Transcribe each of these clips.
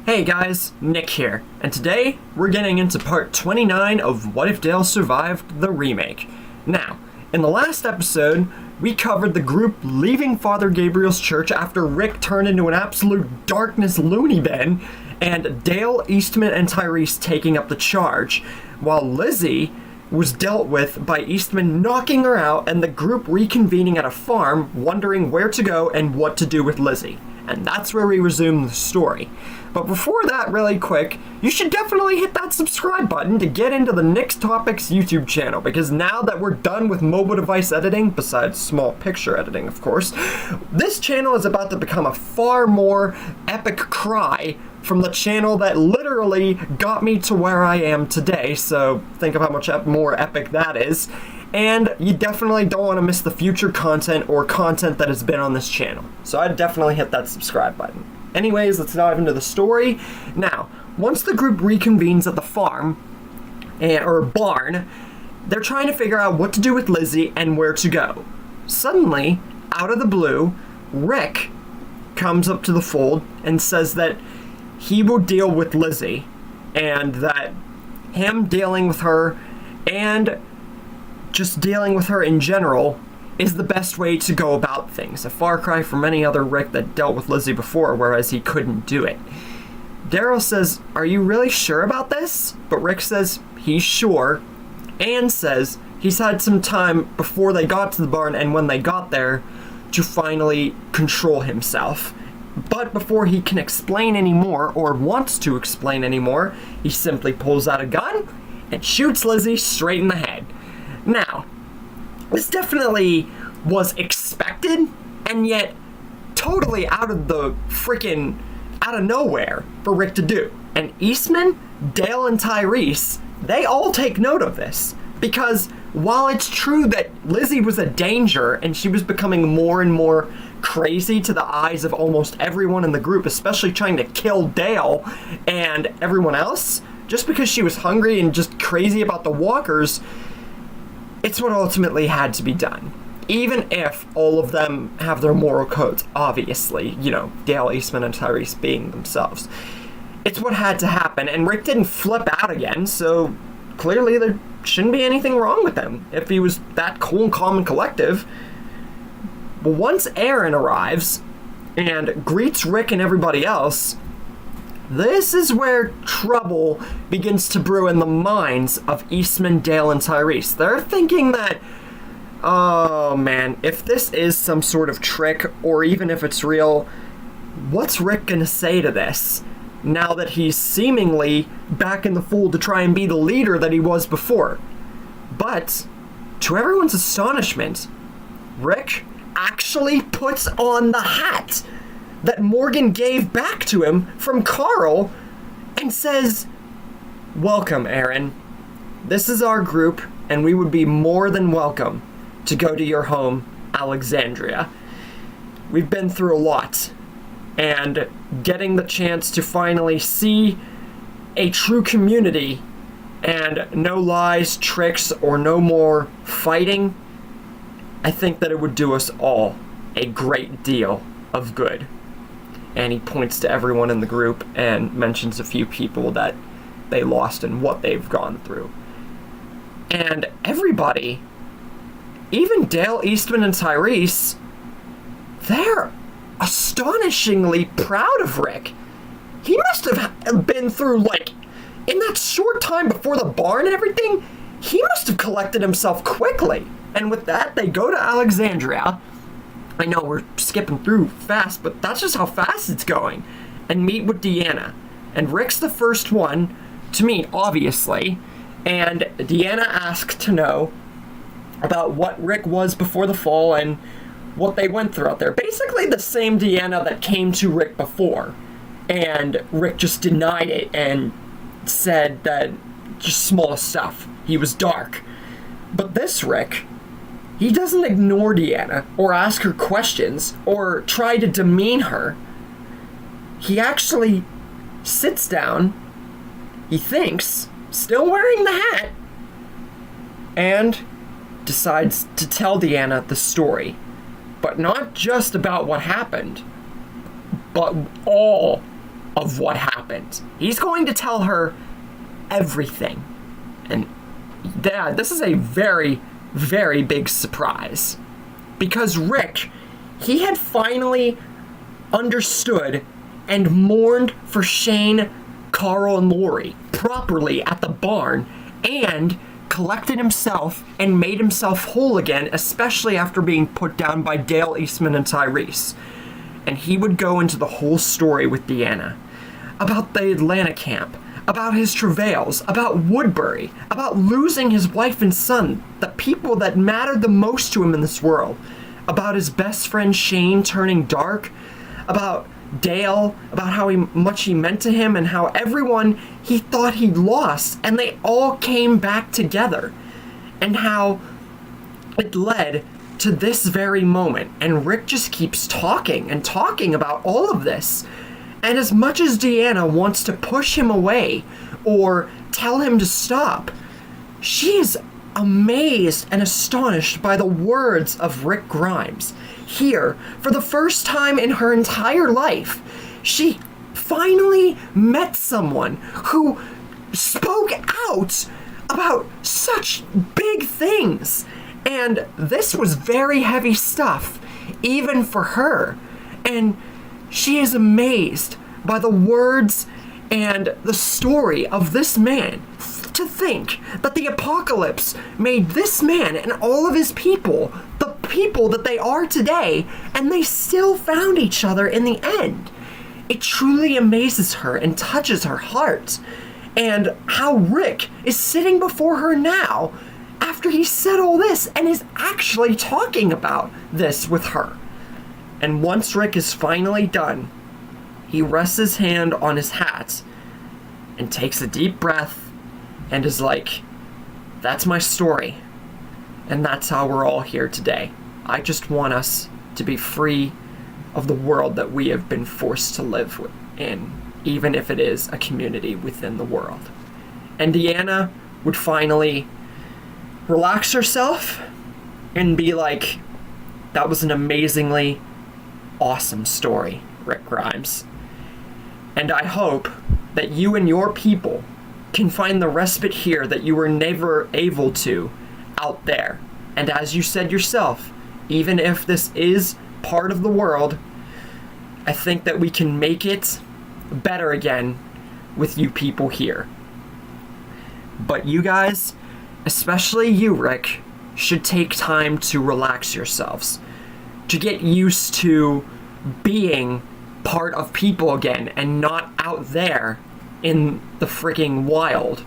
Hey guys, Nick here, and today we're getting into part 29 of What If Dale Survived the Remake. Now, in the last episode, we covered the group leaving Father Gabriel's church after Rick turned into an absolute darkness loony bin, and Dale, Eastman, and Tyrese taking up the charge, while Lizzie was dealt with by Eastman knocking her out and the group reconvening at a farm, wondering where to go and what to do with Lizzie. And that's where we resume the story. But before that, really quick, you should definitely hit that subscribe button to get into the Nick's Topics YouTube channel, because now that we're done with mobile device editing, besides small picture editing, of course, this channel is about to become a far more epic cry from the channel that literally got me to where I am today, so think of how much more epic that is. And you definitely don't want to miss the future content or content that has been on this channel. So I'd definitely hit that subscribe button. Anyways, let's dive into the story. Now, once the group reconvenes at the farm, or barn, they're trying to figure out what to do with Lizzie and where to go. Suddenly, out of the blue, Rick comes up to the fold and says that he will deal with Lizzie, and that him dealing with her and just dealing with her in general is the best way to go about things. A far cry from any other Rick that dealt with Lizzie before, whereas he couldn't do it. Daryl says, "Are you really sure about this?" But Rick says he's sure, and says he's had some time before they got to the barn and when they got there to finally control himself. But before he can explain anymore, or wants to explain anymore, he simply pulls out a gun and shoots Lizzie straight in the head. Now, this definitely was expected, and yet totally out of nowhere for Rick to do. And Eastman, Dale, and Tyrese, they all take note of this. Because while it's true that Lizzie was a danger and she was becoming more and more crazy to the eyes of almost everyone in the group, especially trying to kill Dale and everyone else, just because she was hungry and just crazy about the walkers, it's what ultimately had to be done. Even if all of them have their moral codes, obviously, Dale, Eastman, and Tyrese being themselves. It's what had to happen, and Rick didn't flip out again, so clearly there shouldn't be anything wrong with him if he was that cool and calm and collective. But once Aaron arrives and greets Rick and everybody else, this is where trouble begins to brew in the minds of Eastman, Dale, and Tyrese. They're thinking that, oh man, if this is some sort of trick, or even if it's real, what's Rick gonna say to this, now that he's seemingly back in the fold to try and be the leader that he was before? But, to everyone's astonishment, Rick actually puts on the hat that Morgan gave back to him from Carl and says, "Welcome, Aaron. This is our group, and we would be more than welcome to go to your home, Alexandria. We've been through a lot, and getting the chance to finally see a true community and no lies, tricks, or no more fighting, I think that it would do us all a great deal of good." And he points to everyone in the group and mentions a few people that they lost and what they've gone through. And everybody, even Dale, Eastman, and Tyrese, they're astonishingly proud of Rick. He must have been through, in that short time before the barn and everything, he must have collected himself quickly. And with that, they go to Alexandria. I know we're skipping through fast, but that's just how fast it's going. And meet with Deanna. And Rick's the first one to meet, obviously. And Deanna asked to know about what Rick was before the fall and what they went through out there. Basically the same Deanna that came to Rick before. And Rick just denied it and said that just small stuff. He was dark. But this Rick, he doesn't ignore Deanna or ask her questions or try to demean her. He actually sits down, he thinks, still wearing the hat, and decides to tell Deanna the story. But not just about what happened, but all of what happened. happened. He's going to tell her everything. And yeah, this is a very, very big surprise. Because Rick, he had finally understood and mourned for Shane, Carl, and Lori properly at the barn, and collected himself and made himself whole again, especially after being put down by Dale, Eastman, and Tyrese. And he would go into the whole story with Deanna about the Atlanta camp, about his travails, about Woodbury, about losing his wife and son, the people that mattered the most to him in this world, about his best friend Shane turning dark, about Dale, about how much he meant to him, and how everyone he thought he'd lost, and they all came back together, and how it led to this very moment. And Rick just keeps talking and talking about all of this. And as much as Deanna wants to push him away or tell him to stop, she is amazed and astonished by the words of Rick Grimes. Here, for the first time in her entire life, she finally met someone who spoke out about such big things. And this was very heavy stuff, even for her. And she is amazed by the words and the story of this man. To think that the apocalypse made this man and all of his people the people that they are today, and they still found each other in the end. It truly amazes her and touches her heart. And how Rick is sitting before her now after he said all this and is actually talking about this with her. And once Rick is finally done, he rests his hand on his hat and takes a deep breath and is like, that's my story. And that's how we're all here today. I just want us to be free of the world that we have been forced to live in, even if it is a community within the world. And Deanna would finally relax herself and be like, that was an amazingly awesome story, Rick Grimes. And I hope that you and your people can find the respite here that you were never able to out there. And as you said yourself, even if this is part of the world, I think that we can make it better again with you people here. But you guys, especially you, Rick, should take time to relax yourselves, to get used to being part of people again and not out there in the freaking wild.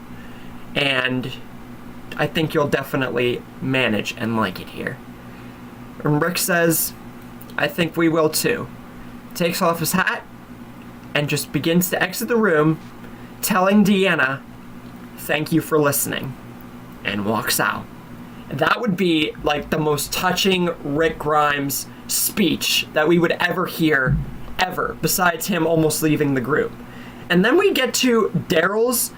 And I think you'll definitely manage and like it here. And Rick says, I think we will too. Takes off his hat and just begins to exit the room, telling Deanna, thank you for listening, and walks out. That would be like the most touching Rick Grimes speech that we would ever hear, ever, besides him almost leaving the group. And then we get to Daryl's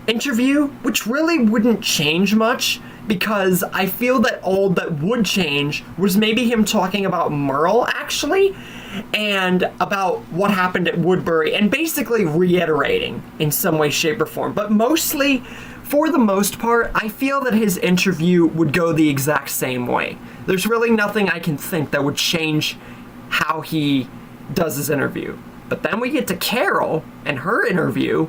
interview, which really wouldn't change much, because I feel that all that would change was maybe him talking about Merle, actually, and about what happened at Woodbury, and basically reiterating in some way, shape, or form. But mostly, for the most part, I feel that his interview would go the exact same way. There's really nothing I can think that would change how he does his interview. But then we get to Carol and her interview,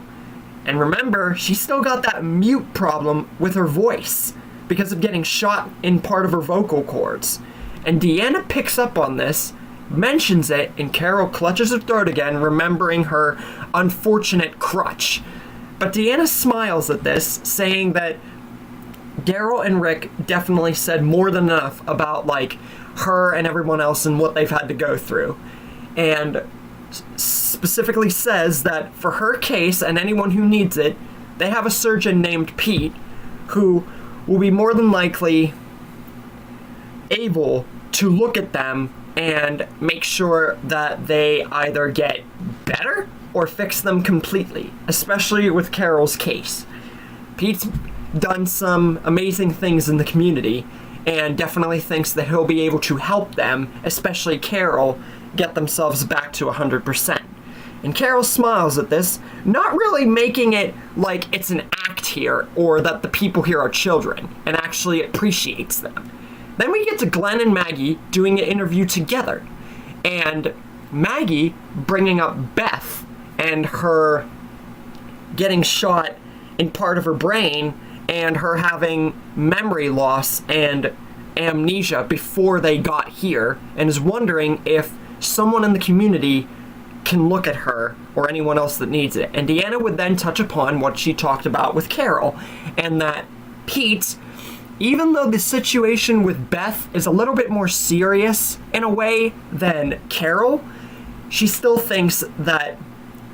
and remember, she's still got that mute problem with her voice because of getting shot in part of her vocal cords. And Deanna picks up on this, mentions it, and Carol clutches her throat again, remembering her unfortunate crutch. But Deanna smiles at this, saying that Daryl and Rick definitely said more than enough about, like, her and everyone else and what they've had to go through. And specifically says that for her case and anyone who needs it, they have a surgeon named Pete who will be more than likely able to look at them and make sure that they either get better or fix them completely, especially with Carol's case. Pete's done some amazing things in the community and definitely thinks that he'll be able to help them, especially Carol, get themselves back to 100%. And Carol smiles at this, not really making it like it's an act here or that the people here are children, and actually appreciates them. Then we get to Glenn and Maggie doing an interview together, and Maggie bringing up Beth and her getting shot in part of her brain and her having memory loss and amnesia before they got here, and is wondering if someone in the community can look at her or anyone else that needs it. And Deanna would then touch upon what she talked about with Carol, and that Pete, even though the situation with Beth is a little bit more serious in a way than Carol, she still thinks that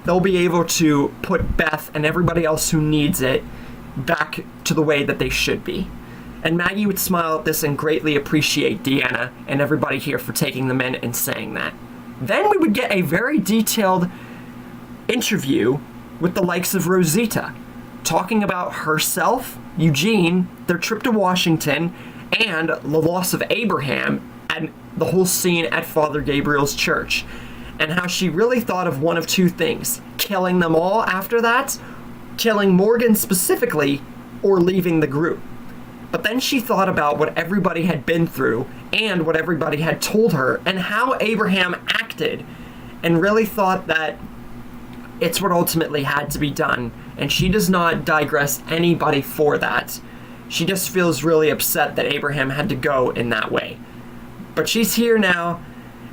they'll be able to put Beth and everybody else who needs it back to the way that they should be. And Maggie would smile at this and greatly appreciate Deanna and everybody here for taking them in and saying that. Then we would get a very detailed interview with the likes of Rosita, talking about herself, Eugene, their trip to Washington, and the loss of Abraham, and the whole scene at Father Gabriel's church, and how she really thought of one of two things: killing them all after that, killing Morgan specifically, or leaving the group. But then she thought about what everybody had been through and what everybody had told her and how Abraham acted, and really thought that it's what ultimately had to be done, and she does not digress anybody for that. She just feels really upset that Abraham had to go in that way. But she's here now,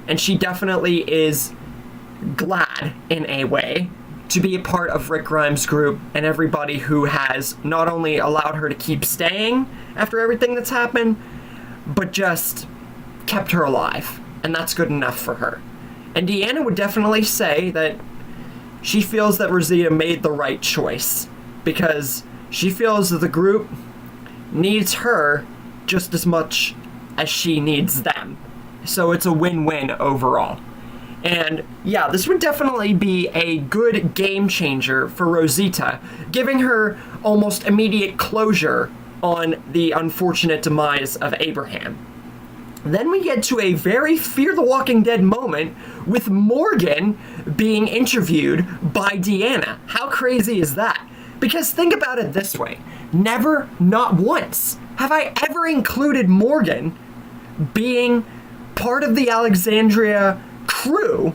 and she definitely is glad in a way to be a part of Rick Grimes' group and everybody who has not only allowed her to keep staying after everything that's happened, but just kept her alive. And that's good enough for her. And Deanna would definitely say that she feels that Rosita made the right choice, because she feels that the group needs her just as much as she needs them. So it's a win-win overall. And yeah, this would definitely be a good game changer for Rosita, giving her almost immediate closure on the unfortunate demise of Abraham. Then we get to a very Fear the Walking Dead moment with Morgan being interviewed by Deanna. How crazy is that? Because think about it this way. Never, not once, have I ever included Morgan being part of the Alexandria crew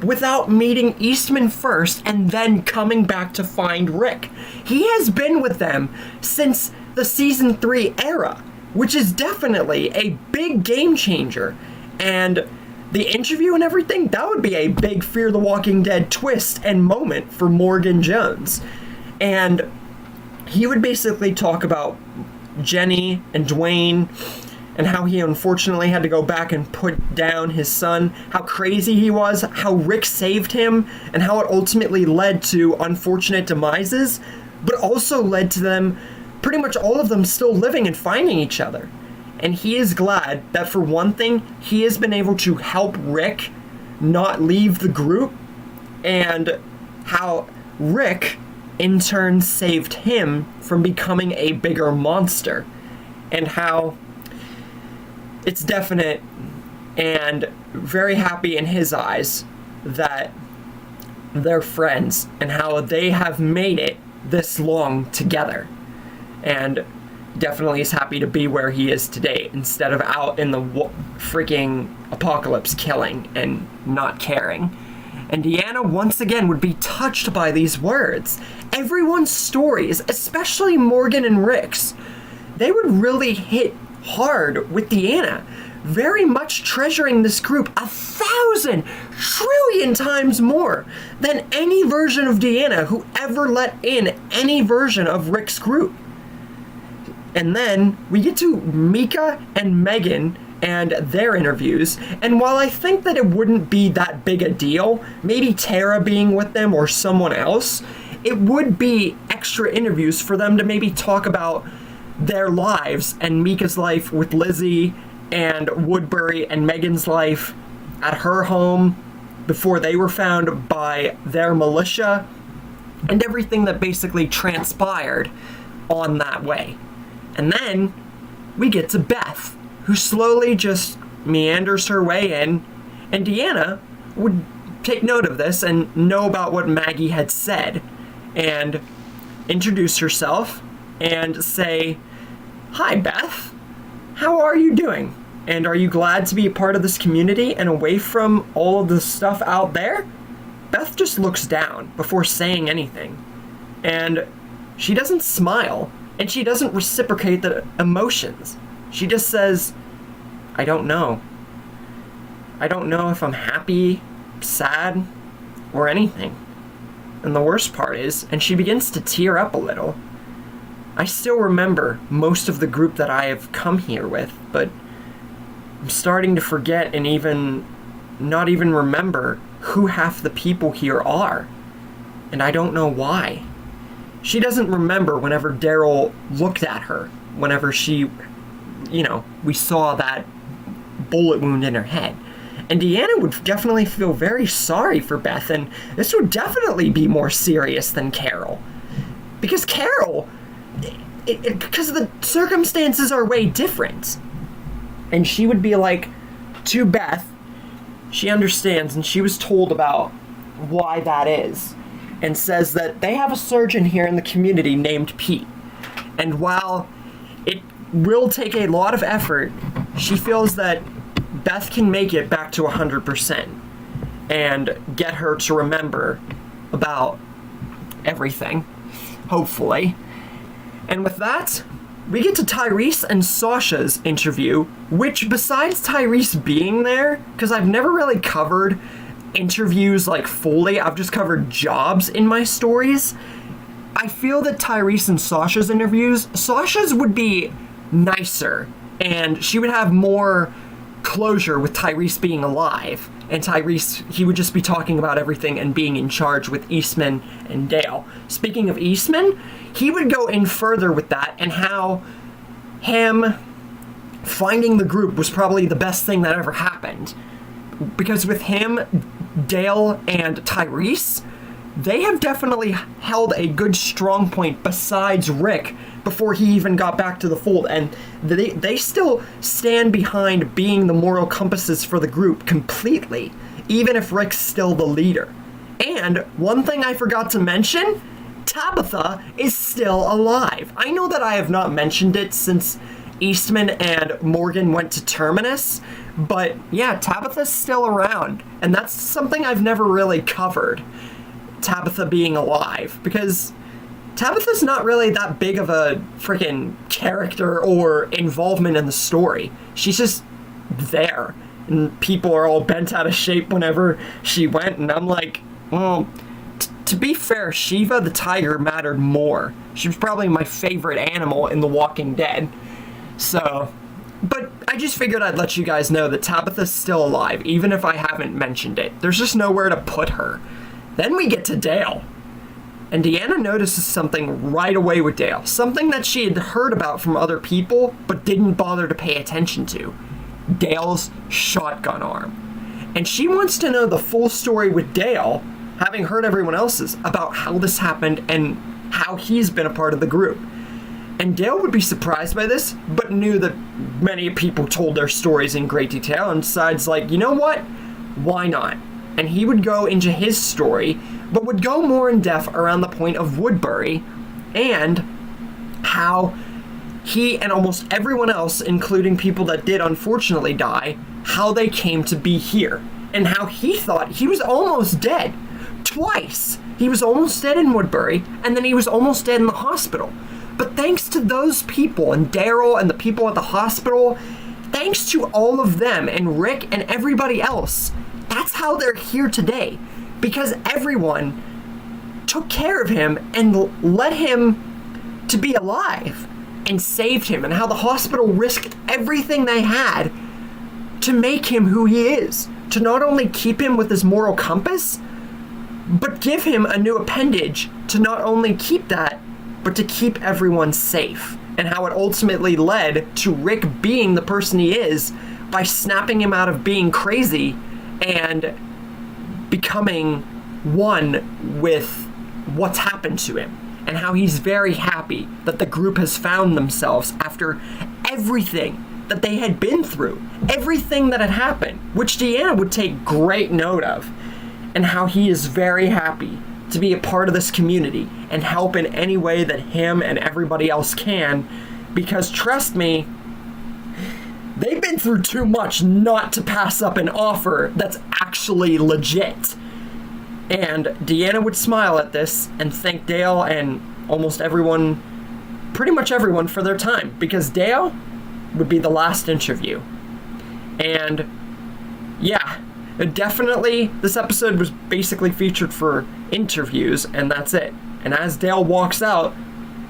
without meeting Eastman first and then coming back to find Rick. He has been with them since the season 3 era, which is definitely a big game changer. And the interview and everything, that would be a big Fear the Walking Dead twist and moment for Morgan Jones. And he would basically talk about Jenny and Dwayne, and how he unfortunately had to go back and put down his son, how crazy he was, how Rick saved him, and how it ultimately led to unfortunate demises, but also led to them, pretty much all of them, still living and finding each other. And he is glad that, for one thing, he has been able to help Rick not leave the group, and how Rick, in turn, saved him from becoming a bigger monster, and how it's definite and very happy in his eyes that they're friends and how they have made it this long together. And definitely is happy to be where he is today instead of out in the freaking apocalypse killing and not caring. And Deanna once again would be touched by these words. Everyone's stories, especially Morgan and Rick's, they would really hit hard with Deanna, very much treasuring this group 1,000 trillion times more than any version of Deanna who ever let in any version of Rick's group. And then we get to Mika and Megan and their interviews, and while I think that it wouldn't be that big a deal, maybe Tara being with them or someone else, it would be extra interviews for them to maybe talk about their lives, and Mika's life with Lizzie and Woodbury, and Megan's life at her home before they were found by their militia, and everything that basically transpired on that way. And then we get to Beth, who slowly just meanders her way in, and Deanna would take note of this and know about what Maggie had said and introduce herself and say, "Hi, Beth. How are you doing? And are you glad to be a part of this community and away from all of the stuff out there?" Beth just looks down before saying anything. And she doesn't smile, and she doesn't reciprocate the emotions. She just says, "I don't know. I don't know if I'm happy, sad, or anything." And the worst part is, and she begins to tear up a little, "I still remember most of the group that I have come here with, but I'm starting to forget and not even remember who half the people here are. And I don't know why." She doesn't remember whenever Daryl looked at her, whenever we saw that bullet wound in her head. And Deanna would definitely feel very sorry for Beth, and this would definitely be more serious than Carol. Because Carol, because the circumstances are way different. And she would be like, to Beth, she understands, and she was told about why that is, and says that they have a surgeon here in the community named Pete. And while it will take a lot of effort, she feels that Beth can make it back to 100% and get her to remember about everything, hopefully. And with that, we get to Tyrese and Sasha's interview, which besides Tyrese being there, because I've never really covered interviews like fully, I've just covered jobs in my stories, I feel that Tyrese and Sasha's interviews, Sasha's would be nicer, and she would have more closure with Tyrese being alive, and Tyrese, he would just be talking about everything and being in charge with Eastman and Dale. Speaking of Eastman, he would go in further with that and how him finding the group was probably the best thing that ever happened. Because with him, Dale, and Tyrese, they have definitely held a good strong point besides Rick before he even got back to the fold, and they still stand behind being the moral compasses for the group completely, even if Rick's still the leader. And one thing I forgot to mention, Tabitha is still alive. I know that I have not mentioned it since Eastman and Morgan went to Terminus, but yeah, Tabitha's still around, and that's something I've never really covered, Tabitha being alive, because Tabitha's not really that big of a freaking character or involvement in the story. She's just there, and people are all bent out of shape whenever she went, and I'm like, well, to be fair, Shiva the tiger mattered more. She was probably my favorite animal in The Walking Dead. So, but I just figured I'd let you guys know that Tabitha's still alive, even if I haven't mentioned it. There's just nowhere to put her. Then we get to Dale. And Deanna notices something right away with Dale. Something that she had heard about from other people, but didn't bother to pay attention to. Dale's shotgun arm. And she wants to know the full story with Dale, having heard everyone else's, about how this happened and how he's been a part of the group. And Dale would be surprised by this, but knew that many people told their stories in great detail and decides, like, you know what? Why not? And he would go into his story, but would go more in depth around the point of Woodbury and how he and almost everyone else, including people that did unfortunately die, how they came to be here. And how he thought he was almost dead. Twice. He was almost dead in Woodbury, and then he was almost dead in the hospital. But thanks to those people, and Daryl and the people at the hospital, thanks to all of them, and Rick and everybody else, that's how they're here today. Because everyone took care of him and let him to be alive and saved him, and how the hospital risked everything they had to make him who he is. To not only keep him with his moral compass, but give him a new appendage to not only keep that, but to keep everyone safe. And how it ultimately led to Rick being the person he is by snapping him out of being crazy and becoming one with what's happened to him. And how he's very happy that the group has found themselves after everything that they had been through, everything that had happened, which Deanna would take great note of. and how he is very happy to be a part of this community and help in any way that him and everybody else can, because trust me, they've been through too much not to pass up an offer that's actually legit. And Deanna would smile at this and thank Dale and almost everyone, pretty much everyone, for their time, because Dale would be the last interview. And yeah, definitely this episode was basically featured for interviews, and that's it. And as Dale walks out,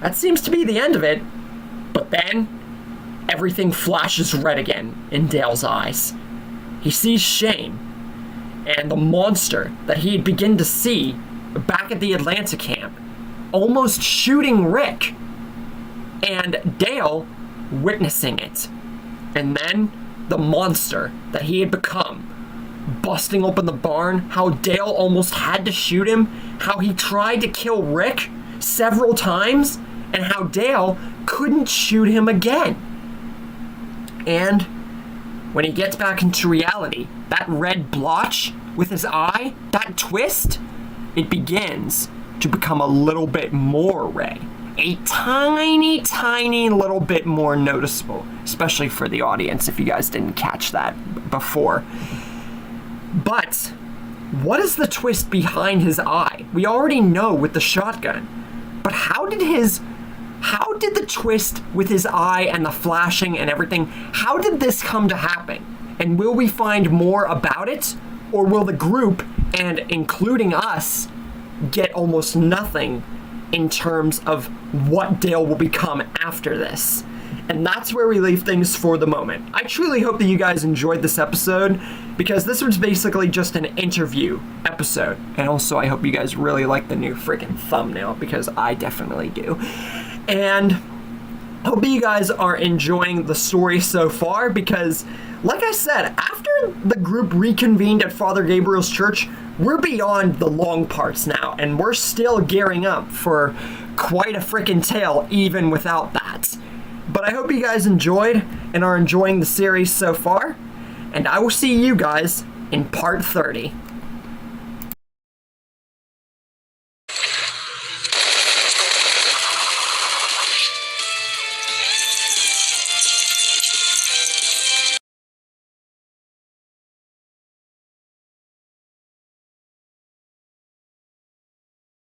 that seems to be the end of it. But then everything flashes red again in Dale's eyes. He sees Shane and the monster that he had begun to see back at the Atlanta camp, almost shooting Rick, and Dale witnessing it. And then the monster that he had become, busting open the barn, how Dale almost had to shoot him, how he tried to kill Rick several times, and how Dale couldn't shoot him again. And when he gets back into reality, that red blotch with his eye, that twist, it begins to become a little bit more red. A tiny, tiny little bit more noticeable, especially for the audience if you guys didn't catch that before. But what is the twist behind his eye? We already know with the shotgun, but how did the twist with his eye and the flashing and everything, how did this come to happen? And will we find more about it? Or will the group, and including us, get almost nothing in terms of what Dale will become after this? And that's where we leave things for the moment. I truly hope that you guys enjoyed this episode, because this was basically just an interview episode. And also I hope you guys really like the new freaking thumbnail, because I definitely do. And hope you guys are enjoying the story so far, because like I said, after the group reconvened at Father Gabriel's church, we're beyond the long parts now, and we're still gearing up for quite a freaking tale even without that. But I hope you guys enjoyed and are enjoying the series so far, and I will see you guys in part 30.